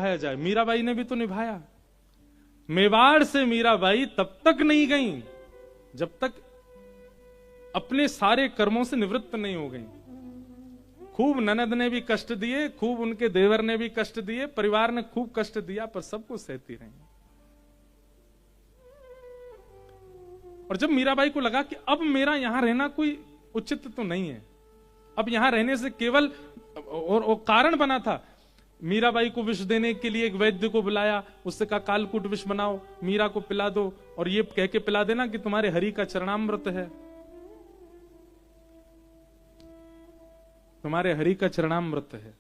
निभाया जाए। मीराबाई ने भी तो निभाया। मेवाड़ से मीराबाई तब तक नहीं गई जब तक अपने सारे कर्मों से निवृत्त नहीं हो गई। खूब ननद ने भी कष्ट दिए, खूब उनके देवर ने भी कष्ट दिए, परिवार ने खूब कष्ट दिया, पर सबको सहती रही। और जब मीराबाई को लगा कि अब मेरा यहां रहना कोई उचित तो नहीं है, अब यहां रहने से केवल और कारण बना था, मीराबाई को विष देने के लिए एक वैद्य को बुलाया, उससे कहा कालकूट विष बनाओ, मीरा को पिला दो और ये कह के पिला देना कि तुम्हारे हरि का चरणामृत है, तुम्हारे हरि का चरणामृत है।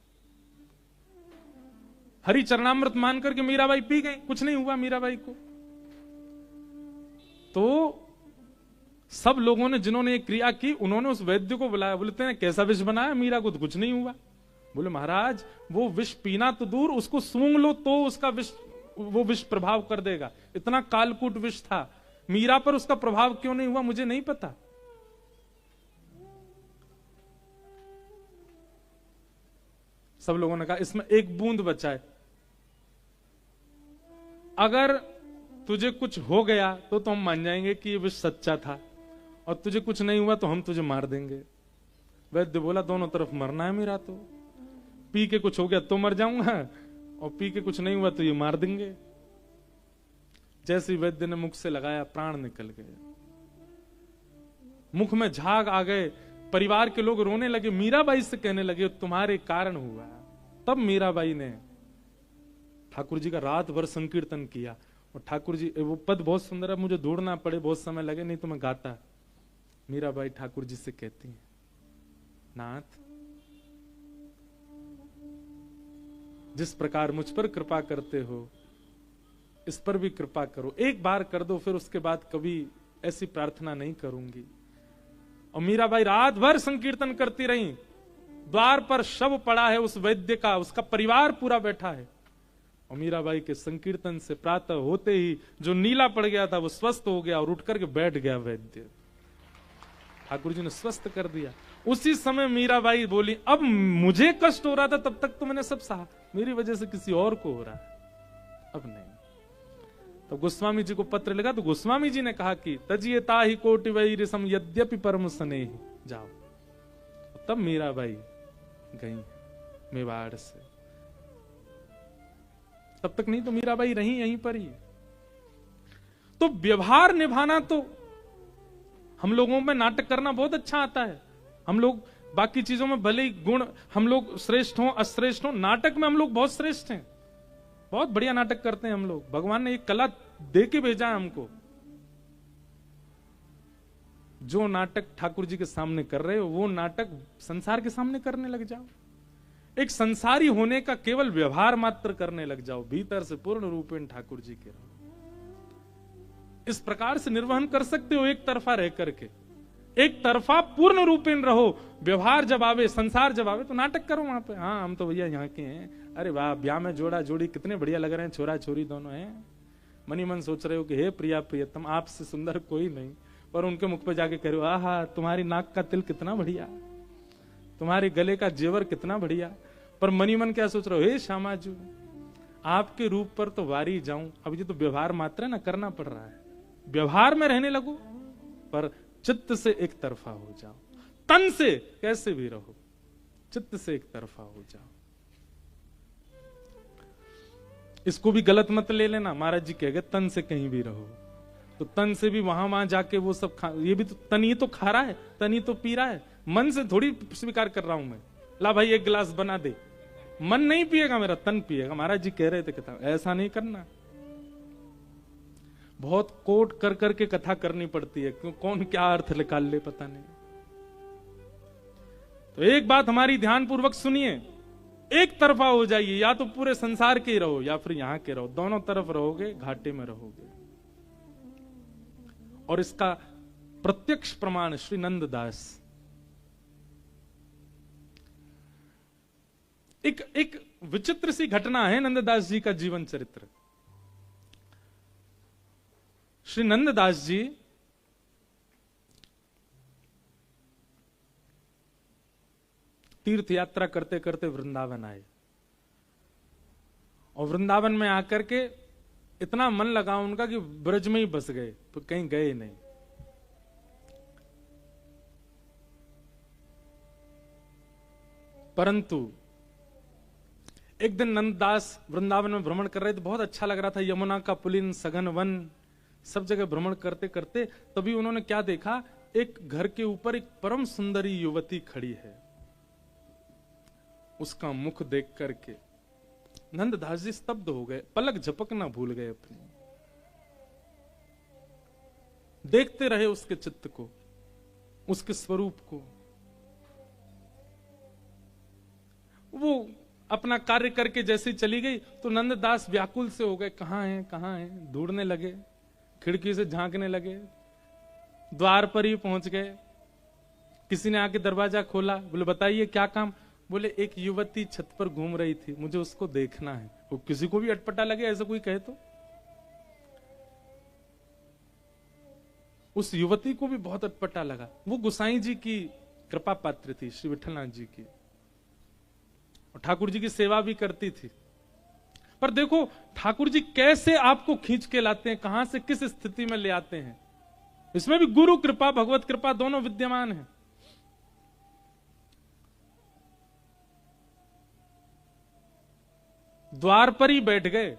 हरि चरणामृत मान करके मीराबाई पी गई, कुछ नहीं हुआ मीराबाई को। तो सब लोगों ने जिन्होंने ये क्रिया की, उन्होंने उस वैद्य को बुलाया, बोलते हैं कैसा विष बनाया, मीरा को तो कुछ नहीं हुआ। बोले महाराज वो विष पीना तो दूर, उसको सूंघ लो तो उसका विष, वो विष प्रभाव कर देगा। इतना कालकूट विष था, मीरा पर उसका प्रभाव क्यों नहीं हुआ मुझे नहीं पता। सब लोगों ने कहा इसमें एक बूंद बचा है, अगर तुझे कुछ हो गया तो हम मान जाएंगे कि ये विष सच्चा था, और तुझे कुछ नहीं हुआ तो हम तुझे मार देंगे। वैद्य बोला दोनों तरफ मरना है मेरा, तो पी के कुछ हो गया तो मर जाऊंगा, और पी के कुछ नहीं हुआ तो ये मार देंगे। जैसे ही वैद्य ने मुख से लगाया, प्राण निकल गए, मुख में झाग आ गए। परिवार के लोग रोने लगे, मीराबाई से कहने लगे तुम्हारे कारण हुआ। तब मीराबाई ने ठाकुर जी का रात भर संकीर्तन किया, और ठाकुर जी, वो पद बहुत सुंदर है, मुझे ढूंढना पड़े, बहुत समय लगे, नहीं तो मैं गाता। मीराबाई ठाकुर जी से कहती हैं, नाथ जिस प्रकार मुझ पर कृपा करते हो इस पर भी कृपा करो, एक बार कर दो, फिर उसके बाद कभी ऐसी प्रार्थना नहीं करूंगी। और मीराबाई रात भर संकीर्तन करती रही। द्वार पर शव पड़ा है उस वैद्य का, उसका परिवार पूरा बैठा है, और मीराबाई के संकीर्तन से प्रातः होते ही जो नीला पड़ गया था वो स्वस्थ हो गया, और उठ करके बैठ गया वैद्य। ठाकुर जी ने स्वस्थ कर दिया। उसी समय मीराबाई बोली अब मुझे कष्ट हो रहा था तब तक तो मैंने सब सहा, मेरी वजह से किसी और को हो रहा है, अब नहीं। तो गोस्वामी जी को पत्र लगा, तो गोस्वामी जी ने कहा कि तजियता ही कोटि वैरिसम यद्यपि परम स्नेह, जाओ। तब मीराबाई गई मेवाड़ से, तब तक नहीं तो मीराबाई रही यहीं पर ही। तो व्यवहार निभाना, तो हम लोगों में नाटक करना बहुत अच्छा आता है। हम लोग बाकी चीजों में भले ही गुण हम लोग श्रेष्ठ हो अश्रेष्ठ हो, नाटक में हम लोग बहुत श्रेष्ठ हैं, बहुत बढ़िया नाटक करते हैं हम लोग। भगवान ने एक कला दे के भेजा है हमको। जो नाटक ठाकुर जी के सामने कर रहे हो वो नाटक संसार के सामने करने लग जाओ। एक संसारी होने का केवल व्यवहार मात्र करने लग जाओ, भीतर से पूर्ण रूपेण ठाकुर जी के रहो। इस प्रकार से निर्वहन कर सकते हो, एक तरफा रह करके। एक तरफा पूर्ण रूपेण रहो, व्यवहार जब आवे, संसार जब आवे तो नाटक करो वहां पे। हाँ हम तो भैया यहाँ के हैं, अरे वाह ब्याह में जोड़ा जोड़ी कितने बढ़िया लग रहे हैं, छोरा छोरी दोनों हैं। मनी मन सोच रहे हो कि हे प्रिया प्रियतम आपसे सुंदर कोई नहीं, पर उनके मुख पे जाके कह रहे हो आहा तुम्हारी नाक का तिल कितना बढ़िया, तुम्हारे गले का जेवर कितना बढ़िया। पर मनी मन क्या सोच रहे हो, हे श्यामाजू आपके रूप पर तो वारी जाऊं। अब ये तो व्यवहार मात्र है ना, करना पड़ रहा है। व्यवहार में रहने लगो, पर चित्त से एक तरफा हो जाओ। तन से कैसे भी रहो, चित्त से एक तरफा हो जाओ। इसको भी गलत मत ले लेना, महाराज जी कह गए तन से कहीं भी रहो, तो तन से भी वहां जाके वो सब ये भी तो तन ही तो खा रहा है, तन ही तो पी रहा है। मन से थोड़ी स्वीकार कर रहा हूं मैं, ला भाई एक गिलास बना दे, मन नहीं पिएगा मेरा, तन पिएगा। महाराज जी कह रहे थे कथा, ऐसा नहीं करना। बहुत कोट कर करके कथा करनी पड़ती है, क्यों कौन क्या अर्थ निकाल ले पता नहीं। तो एक बात हमारी ध्यानपूर्वक सुनिए, एक तरफा हो जाइए, या तो पूरे संसार के ही रहो या फिर यहां के रहो, दोनों तरफ रहोगे घाटे में रहोगे। और इसका प्रत्यक्ष प्रमाण श्री नंददास, एक विचित्र सी घटना है नंददास जी का जीवन चरित्र। श्री नंददास जी तीर्थ यात्रा करते करते वृंदावन आए, और वृंदावन में आकर के इतना मन लगा उनका कि ब्रज में ही बस गए, तो कहीं गए नहीं। परंतु एक दिन नंददास वृंदावन में भ्रमण कर रहे थे, बहुत अच्छा लग रहा था, यमुना का पुलिन, सघन वन, सब जगह भ्रमण करते करते तभी उन्होंने क्या देखा, एक घर के ऊपर एक परम सुंदरी युवती खड़ी है। उसका मुख देख करके नंददास जी स्तब्ध हो गए, पलक झपकना भूल गए अपनी। देखते रहे उसके चित्त को, उसके स्वरूप को। वो अपना कार्य करके जैसे ही चली गई तो नंददास व्याकुल से हो गए, कहां है कहां है, ढूंढने लगे, खिड़की से झांकने लगे, द्वार पर ही पहुंच गए। किसी ने आके दरवाजा खोला, बोले बताइए क्या काम? बोले एक युवती छत पर घूम रही थी, मुझे उसको देखना है। वो किसी को भी अटपटा लगे ऐसा कोई कहे तो। उस युवती को भी बहुत अटपटा लगा। वो गोसाई जी की कृपा पात्र थी, श्री विठलनाथ जी की, और ठाकुर जी की सेवा भी करती थी। पर देखो ठाकुर जी कैसे आपको खींच के लाते हैं, कहां से किस स्थिति में ले आते हैं। इसमें भी गुरु कृपा, भगवत कृपा दोनों विद्यमान है। द्वार पर ही बैठ गए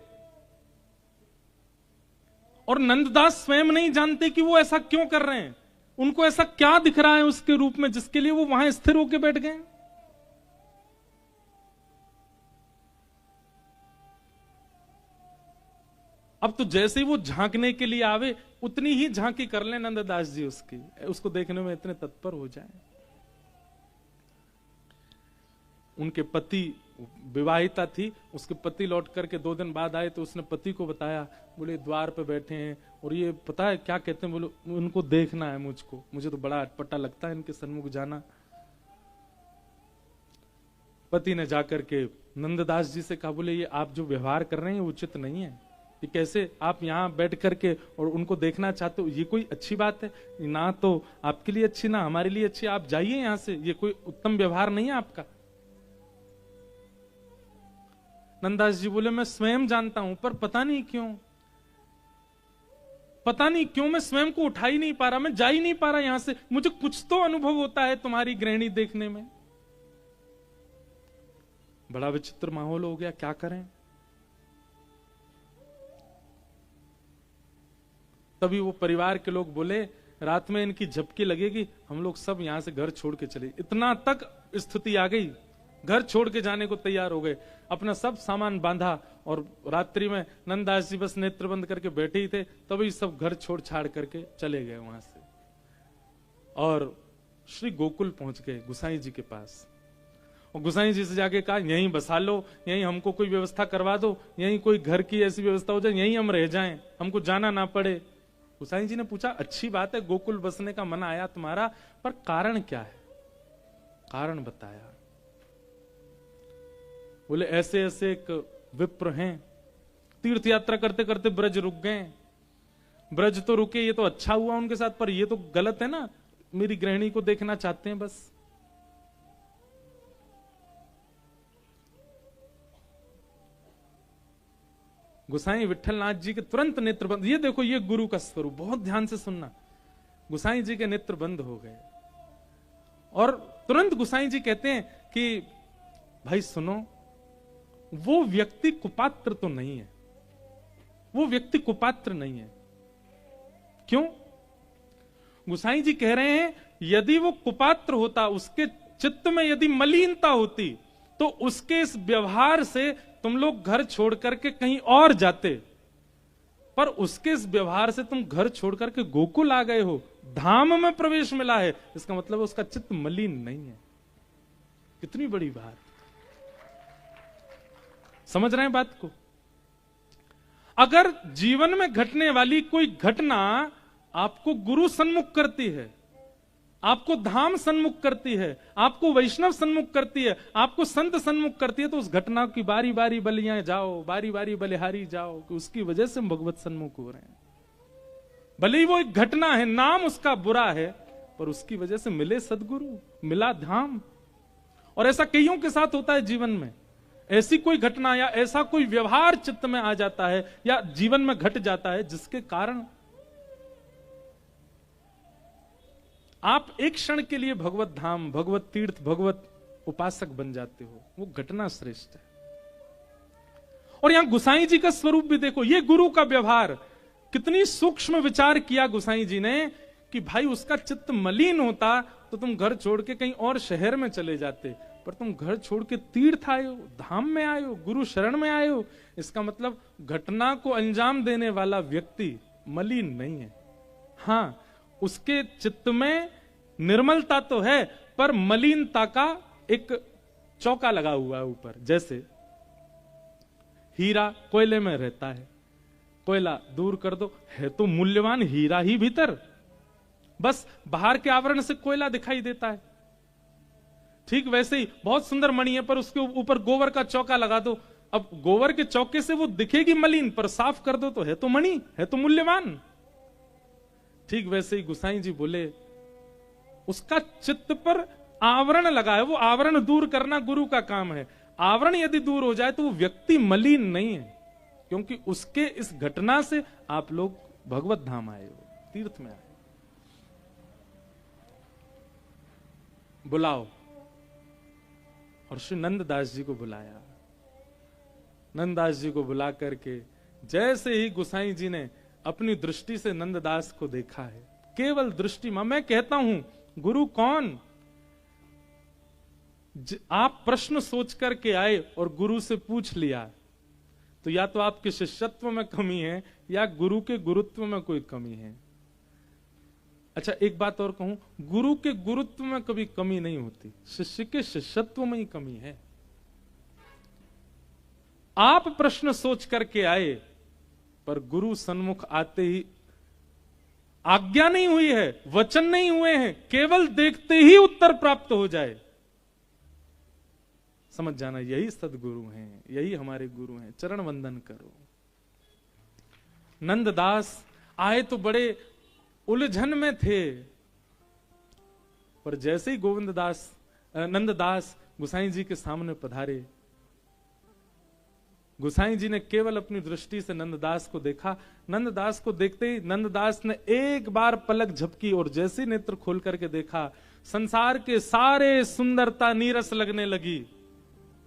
और नंददास स्वयं नहीं जानते कि वो ऐसा क्यों कर रहे हैं, उनको ऐसा क्या दिख रहा है उसके रूप में जिसके लिए वो वहां स्थिर होकर बैठ गए। अब तो जैसे ही वो झांकने के लिए आवे उतनी ही झांकी कर ले नंददास जी उसकी, उसको देखने में इतने तत्पर हो जाए। उनके पति, विवाहिता थी, उसके पति लौट करके 2 दिन बाद आए तो उसने पति को बताया, बोले द्वार पे बैठे हैं और ये पता है क्या कहते हैं, बोले उनको देखना है मुझको, मुझे तो बड़ा अटपटा लगता है इनके सन्मुख जाना। पति ने जाकर के नंददास जी से कहा, बोले ये आप जो व्यवहार कर रहे हैं उचित नहीं है, कि कैसे आप यहाँ बैठ करके और उनको देखना चाहते हो, ये कोई अच्छी बात है ना, तो आपके लिए अच्छी ना हमारे लिए अच्छी, आप जाइए यहां से, ये कोई उत्तम व्यवहार नहीं है आपका। नंददास जी बोले मैं स्वयं जानता हूं, पर पता नहीं क्यों मैं स्वयं को उठा ही नहीं पा रहा, मैं जा ही नहीं पा रहा यहां से, मुझे कुछ तो अनुभव होता है तुम्हारी गृहिणी देखने में। बड़ा विचित्र माहौल हो गया, क्या करें। तभी वो परिवार के लोग बोले, रात में इनकी झपकी लगेगी, हम लोग सब यहां से घर छोड़ के चले। इतना तक स्थिति आ गई, घर छोड़ के जाने को तैयार हो गए, अपना सब सामान बांधा और रात्रि में नंददास जी बस नेत्र बंद करके बैठे ही थे, तभी सब घर छोड़ छाड़ करके चले गए वहां से और श्री गोकुल पहुंच गए गुसाई जी के पास। और गुसाई जी से जाके कहा, यहीं बसा लो, यहीं हमको कोई व्यवस्था करवा दो, यहीं कोई घर की ऐसी व्यवस्था हो जाए, यहीं हम रह जाएं, हमको जाना ना पड़े। गुसाई जी ने पूछा, अच्छी बात है गोकुल बसने का मन आया तुम्हारा, पर कारण क्या है? कारण बताया। बोले ऐसे ऐसे एक विप्र हैं, तीर्थ यात्रा करते करते ब्रज रुक गए। ब्रज तो रुके, ये तो अच्छा हुआ उनके साथ, पर ये तो गलत है ना, मेरी गृहिणी को देखना चाहते हैं बस। गुसाई विठलनाथ जी के तुरंत नेत्र बंद, ये देखो ये गुरु का स्वरूप, बहुत ध्यान से सुनना। गुसाई जी के नेत्र बंद हो गए और तुरंत गुसाई जी कहते हैं कि भाई सुनो, वो व्यक्ति कुपात्र तो नहीं है, वो व्यक्ति कुपात्र नहीं है। क्यों? गुसाई जी कह रहे हैं, यदि वो कुपात्र होता, उसके चित्त में यदि मलिनता होती, तो उसके इस व्यवहार से तुम लोग घर छोड़ करके कहीं और जाते, पर उसके इस व्यवहार से तुम घर छोड़ करके गोकुल आ गए हो, धाम में प्रवेश मिला है, इसका मतलब उसका चित्त मलिन नहीं है। कितनी बड़ी बात, समझ रहे हैं बात को? अगर जीवन में घटने वाली कोई घटना आपको गुरु सन्मुख करती है, आपको धाम सन्मुख करती है, आपको वैष्णव सन्मुख करती है, आपको संत सन्मुख करती है, तो उस घटना की बारी बारी बलियां जाओ, बारी बारी बलिहारी जाओ, कि उसकी वजह से हम भगवत सन्मुख हो रहे हैं। भले ही वो एक घटना है, नाम उसका बुरा है, पर उसकी वजह से मिले सदगुरु, मिला धाम। और ऐसा कईयों के साथ होता है जीवन में। ऐसी कोई घटना या ऐसा कोई व्यवहार चित्त में आ जाता है या जीवन में घट जाता है जिसके कारण आप एक क्षण के लिए भगवत धाम, भगवत तीर्थ, भगवत उपासक बन जाते हो। वो घटना श्रेष्ठ है। और यहां गुसाई जी का स्वरूप भी देखो, ये गुरु का व्यवहार कितनी सूक्ष्म विचार किया गुसाई जी ने कि भाई उसका चित्त मलिन होता तो तुम घर छोड़ के कहीं और शहर में चले जाते, पर तुम घर छोड़ के तीर्थ आए हो, धाम में आए हो, गुरु शरण में आए हो। इसका मतलब घटना को अंजाम देने वाला व्यक्ति मलिन नहीं है। हां, उसके चित्त में निर्मलता तो है, पर मलिनता का एक चौका लगा हुआ है ऊपर। जैसे हीरा कोयले में रहता है, कोयला दूर कर दो, है तो मूल्यवान हीरा ही भीतर, बस बाहर के आवरण से कोयला दिखाई देता है। ठीक वैसे ही बहुत सुंदर मणि है, पर उसके ऊपर गोबर का चौका लगा दो, अब गोबर के चौके से वो दिखेगी मलिन, पर साफ कर दो तो है तो मणि, है तो मूल्यवान। ठीक वैसे ही गुसाई जी बोले उसका चित्त पर आवरण लगा है, वो आवरण दूर करना गुरु का काम है। आवरण यदि दूर हो जाए तो वो व्यक्ति मलिन नहीं है, क्योंकि उसके इस घटना से आप लोग भगवत धाम आए हो, तीर्थ में आए। बुलाओ, और श्री नंददास जी को बुलाया। नंददास जी को बुला करके जैसे ही गुसाई जी ने अपनी दृष्टि से नंददास को देखा है, केवल दृष्टि में, मैं कहता हूं गुरु कौन, आप प्रश्न सोच करके आए और गुरु से पूछ लिया, तो या तो आपके शिष्यत्व में कमी है या गुरु के गुरुत्व में कोई कमी है। अच्छा, एक बात और कहूं, गुरु के गुरुत्व में कभी कमी नहीं होती, शिष्य के शिष्यत्व में ही कमी है। आप प्रश्न सोच करके आए, पर गुरु सन्मुख आते ही आज्ञा नहीं हुई है, वचन नहीं हुए हैं, केवल देखते ही उत्तर प्राप्त हो जाए, समझ जाना यही सदगुरु हैं, यही हमारे गुरु हैं। चरण वंदन करो। नंददास आए तो बड़े उलझन में थे, पर जैसे ही नंददास गुसाई जी के सामने पधारे, गुसाई जी ने केवल अपनी दृष्टि से नंददास को देखा। नंददास को देखते ही नंददास ने एक बार पलक झपकी और जैसे ही नेत्र खोल करके देखा, संसार के सारे सुंदरता नीरस लगने लगी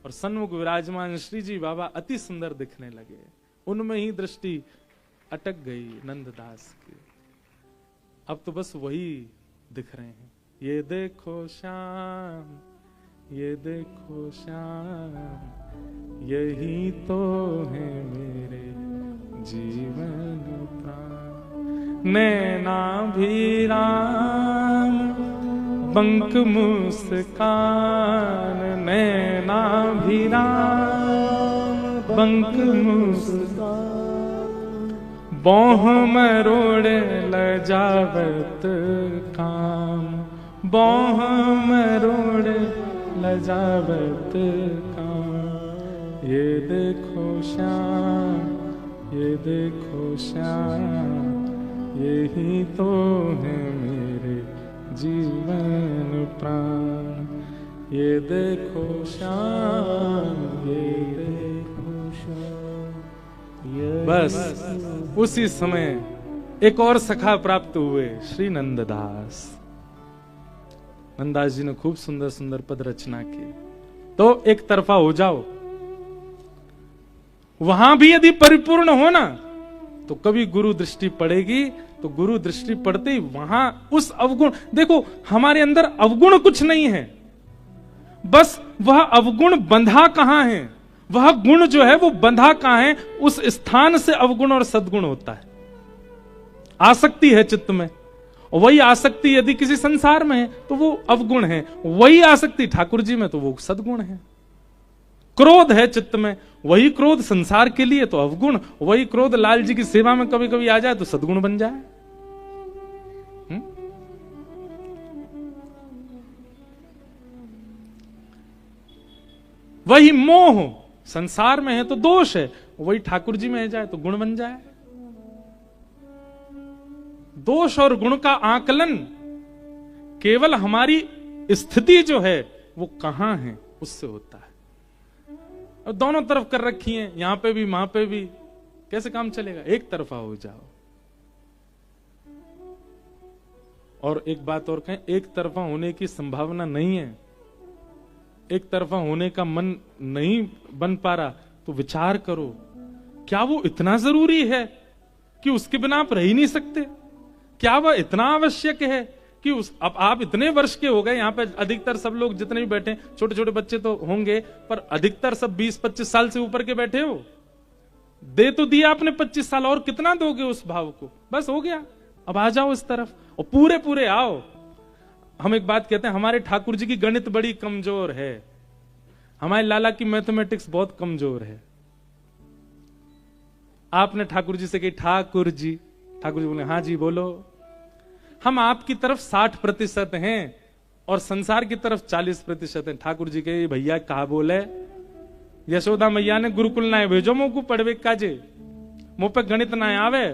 और सन्मुख विराजमान श्री जी बाबा अति सुंदर दिखने लगे। उनमें ही दृष्टि अटक गई नंददास की। अब तो बस वही दिख रहे हैं, ये देखो श्याम, ये देखो श्याम, यही तो है मेरे जीवन प्राण। नैनाभिराम बंक मुस्कान, नैनाभिराम बंक मुस्कान, बाँह मरोड़ लजावत काम, बाँह मरोड़ लजावत काम। ये देखो श्याम, ये देखो श्याम, यही तो है मेरे जीवन प्राण। ये देखो श्याम, ये देखो श्याम। बस उसी समय एक और सखा प्राप्त हुए, श्री नंददास। नंददास जी ने खूब सुंदर सुंदर पद रचना की। तो एक तरफा हो जाओ, वहां भी यदि परिपूर्ण हो ना, तो कभी गुरु दृष्टि पड़ेगी, तो गुरु दृष्टि पड़ते ही वहां उस अवगुण, देखो हमारे अंदर अवगुण कुछ नहीं है, बस वह अवगुण बंधा कहां है, वह गुण जो है वो बंधा कहां है, उस स्थान से अवगुण और सद्गुण होता है। आसक्ति है चित्त में, वही आसक्ति यदि किसी संसार में है तो वो अवगुण है, वही आसक्ति ठाकुर जी में तो वो सद्गुण है। क्रोध है चित्त में, वही क्रोध संसार के लिए तो अवगुण, वही क्रोध लाल जी की सेवा में कभी कभी आ जाए तो सद्गुण बन जाए। वही मोह संसार में है तो दोष है, वही ठाकुर जी में जाए तो गुण बन जाए। दोष और गुण का आकलन केवल हमारी स्थिति जो है वो कहां है उससे होता है। और दोनों तरफ कर रखी हैं, यहां पे भी वहां पे भी, कैसे काम चलेगा? एक तरफा हो जाओ। और एक बात और कहें, एक तरफा होने की संभावना नहीं है, एक तरफा होने का मन नहीं बन पा रहा, तो विचार करो, क्या वो इतना जरूरी है कि उसके बिना आप रह ही नहीं सकते? क्या वह इतना आवश्यक है कि अब आप इतने वर्ष के हो गए, यहां पे अधिकतर सब लोग जितने भी बैठे, छोटे छोटे बच्चे तो होंगे, पर अधिकतर सब 20-25 साल से ऊपर के बैठे हो। दे तो दिया आपने 25 साल, और कितना दोगे उस भाव को? बस हो गया, अब आ जाओ इस तरफ और पूरे पूरे आओ। हम एक बात कहते हैं, हमारे ठाकुर जी की गणित बड़ी कमजोर है, हमारे लाला की मैथमेटिक्स बहुत कमजोर है। आपने ठाकुर जी से कही, ठाकुर जी बोले हाँ जी बोलो। हम आपकी तरफ 60% हैं और संसार की तरफ 40% हैं। ठाकुर जी के भैया कहा बोले, यशोदा मैया ने गुरुकुल ना भेजो मुंह को पढ़वे काजे, मुंह पे गणित ना आवे,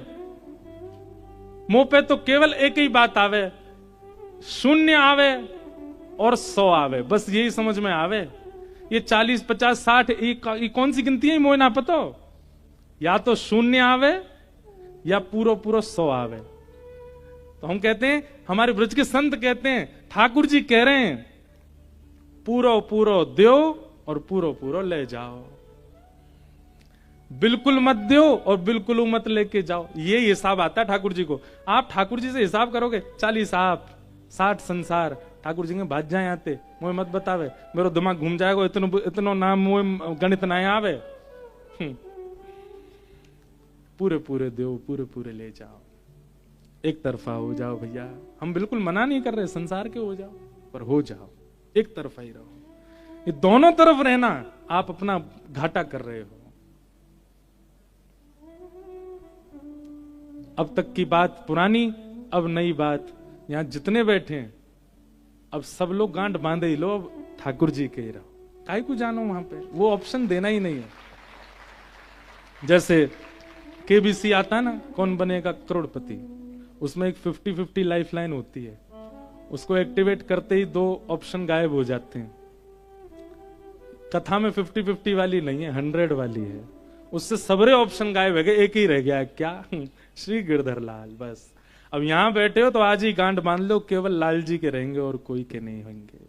मुंह पे तो केवल एक ही बात आवे, 0 आवे और 100 आवे, बस यही समझ में आवे। ये 40, 50, 60 ये कौन सी गिनती है मोह ना पतो? या तो 0 आवे या पूरो 100 आवे। तो हम कहते हैं, हमारे ब्रज के संत कहते हैं, ठाकुर जी कह रहे हैं पूरो दो और पूरो ले जाओ, बिल्कुल मत दो और बिल्कुल मत लेके जाओ। ये हिसाब आता है ठाकुर जी को। आप ठाकुर जी से हिसाब करोगे, 40 आप 60 संसार, ठाकुर जी के भाज जाए आते, मुझे मत बतावे, मेरा दिमाग घूम जाएगा, इतनो नाम मुझे गणित ना आवे। पूरे दो, पूरे ले जाओ, एक तरफा हो जाओ भैया। हम बिल्कुल मना नहीं कर रहे संसार के हो जाओ, पर हो जाओ, एक तरफा ही रहो। ये दोनों तरफ रहना आप अपना घाटा कर रहे हो। अब तक की बात पुरानी, अब नई बात। यहां जितने बैठे हैं, अब सब लोग गांठ बांधे ही लो, अब ठाकुर जी के ही रहो, काहे को जानो वहां पे, वो ऑप्शन देना ही नहीं है। जैसे केबीसी आता ना, कौन बनेगा करोड़पति, उसमें एक 50-50 लाइफलाइन होती है, उसको एक्टिवेट करते ही 2 ऑप्शन गायब हो जाते हैं। कथा में 50-50 वाली नहीं है, 100 वाली है, उससे सबरे ऑप्शन गायब हो गए, एक ही रह गया। क्या? श्री गिरधर लाल। बस अब यहां बैठे हो तो आज ही गांठ बांध लो, केवल लाल जी के रहेंगे और कोई के नहीं होंगे।